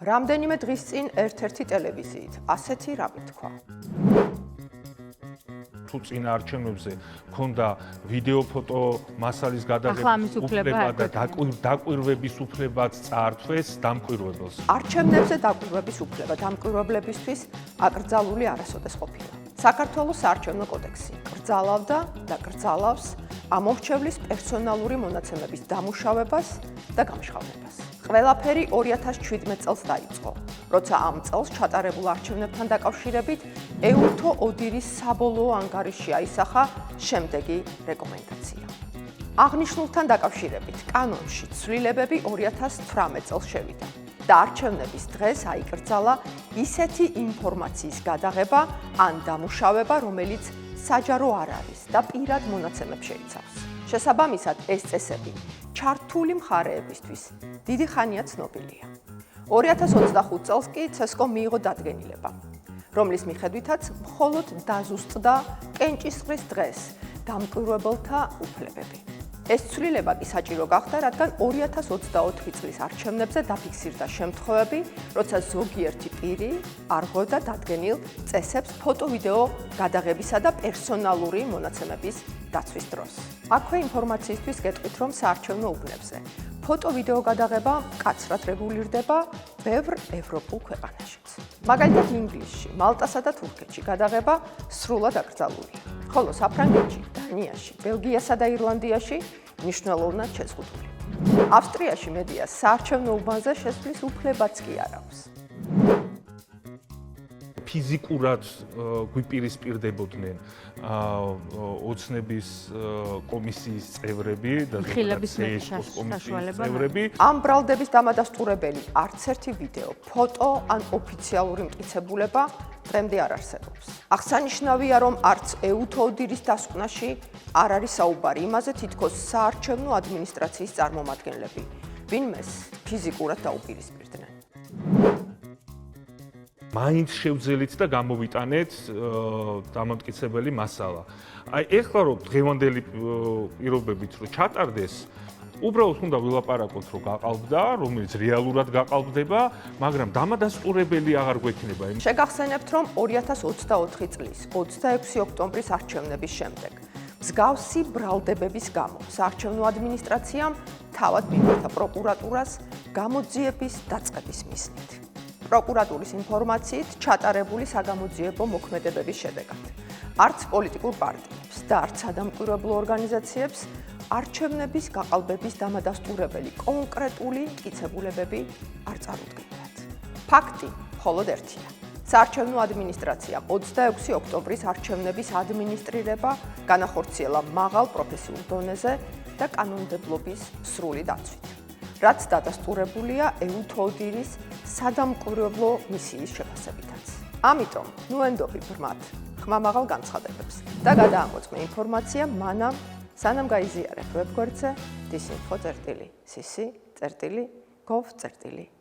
რამდენიმე დღის წინ ერთ-ერთი ტელევიზიით ასეთი რამე თქვა. თუ წინა არჩევნებზე ქონდა ვიდეო ფოტო მასალის გადაღების უფლება და დაკვირვების უფლებაც წაართვეს დამკვირვებელს. არჩევნებზე დაკვირვების უფლება დამკვირვებლებისთვის აკრძალული არასოდეს ყოფილა. საქართველოს საარჩევნო კოდექსი კრძალავდა და კრძალავს ამორჩევლის პერსონალური მონაცემების დამუშავებას და გამშხავნებას. ყველაფერი 2017 წელს დაიწყო, როცა ამ წელს ჩატარებულ არჩევნებთან დაკავშირებით ეუთო ოდირის საბოლოო ანგარიში აისახა შემდეგი რეკომენდაცია. აღნიშნულთან დაკავშირებით კანონში ცვლილებები 2018 წელს შევიდა და არჩევნების დღეს აიკრძალა ისეთი ინფორმაციის გადაღება ან დამუშავება, რომელიც საჯარო არ არის და პირად მონაცემებს შეიცავს. შესაბამისად, ეს წესები ჩართული მხარეებისთვის დიდი ხანია ცნობილია. 2025 წელს კი ცესკომ მიიღო დადგენილება, რომლის მიხედვითაც მხოლოდ დაზუსტდა კენჭისყრის დღეს დამკვირვებელთა უფლებები. ეს ცვლილება კი საჭირო გახდა, რადგან 2024 წლის არჩევნებზე დაფიქსირდა შემთხვევები, როცა ზოგიერთი პირი არ ღვევდა დადგენილ წესებს ფოტო-ვიდეო გადაღებისა და პერსონალური მონაცემების დაცვის დროს. აქვე ინფორმაციისთვის გეტყვით, რომ საარჩევნო უბნებზე ფოტო-ვიდეო გადაღება მკაცრად რეგულირდება ბევრ ევროპულ ქვეყანაშიც. მაგალითად, ინგლისში, მალტასა და თურქეთში გადაღება სრულად აკრძალულია, ხოლო საფრანგეთში, დანიაში, ბელგიასა და ირლანდიაში მნიშვნელოვნად შეზღუდული. ავსტრიაში მედიას საარჩევნო უბანზე შესვლის უფლებაც კი არ აქვს. ფიზიკურად გვიპირისპირდებოდნენ ოცნების კომისიის წევრები და კომისიის წევრები. ამ ბრალდების დამადასტურებელი არც ერთი ვიდეო, ფოტო ან ოფიციალური მტკიცებულება დღემდე არ არსებობს. აღსანიშნავია, რომ არც ეუთო ოდირის დასკვნაში არ არის საუბარი იმაზე, თითქოს საარჩევნო ადმინისტრაციის წარმომადგენლები ვინმეს ფიზიკურად დაუპირისპირდნენ. მაინც შევძელით და გამოვიტანეთ დამამტკიცებელი მასალა. აი ეხლა რომ დღევანდელი პირობებით რომ ჩატარდეს, უბრალოდ უნდა ვილაპარაკოთ, რომ გაყალბდა, რომელიც რეალურად გაყალბდება, მაგრამ დამადასტურებელი აღარ გვექნება. შეგახსენებთ, რომ 2024 წლის 26 ოქტომბრის არჩევნების შემდეგ მსგავსი ბრალდებების გამო საარჩევნო ადმინისტრაციამ თავად მიმართა პროკურატურას გამოძიების დაწყების მიზნით. პროკურატურის ინფორმაციით ჩატარებული საგამოძიებო მოქმედებების შედეგად არც პოლიტიკურ პარტიებს და არც სადამკვირვებლო ორგანიზაციებს არჩევნების გაყალბების დამადასტურებელი კონკრეტული მტკიცებულებები არ წარუდგენიათ. ფაქტი მხოლოდ ერთია. საარჩევნო ადმინისტრაციამ 26 ოქტომბრის არჩევნების ადმინისტრირება განახორციელა მაღალ პროფესიულ დონეზე და კანონმდებლობის სრული დაცვით, რაც დადასტურებულია ეუთო ოდირის სადამკვირვებლო მისიის შეფასებითაც. ამიტომ ნუენდობი ბრმად ხმამაღალ განცხადებებს და გადაამოწმე ინფორმაცია მანამ, სანამ გაიზიარებ ვებგვერდზე disinfo.cc/gov.il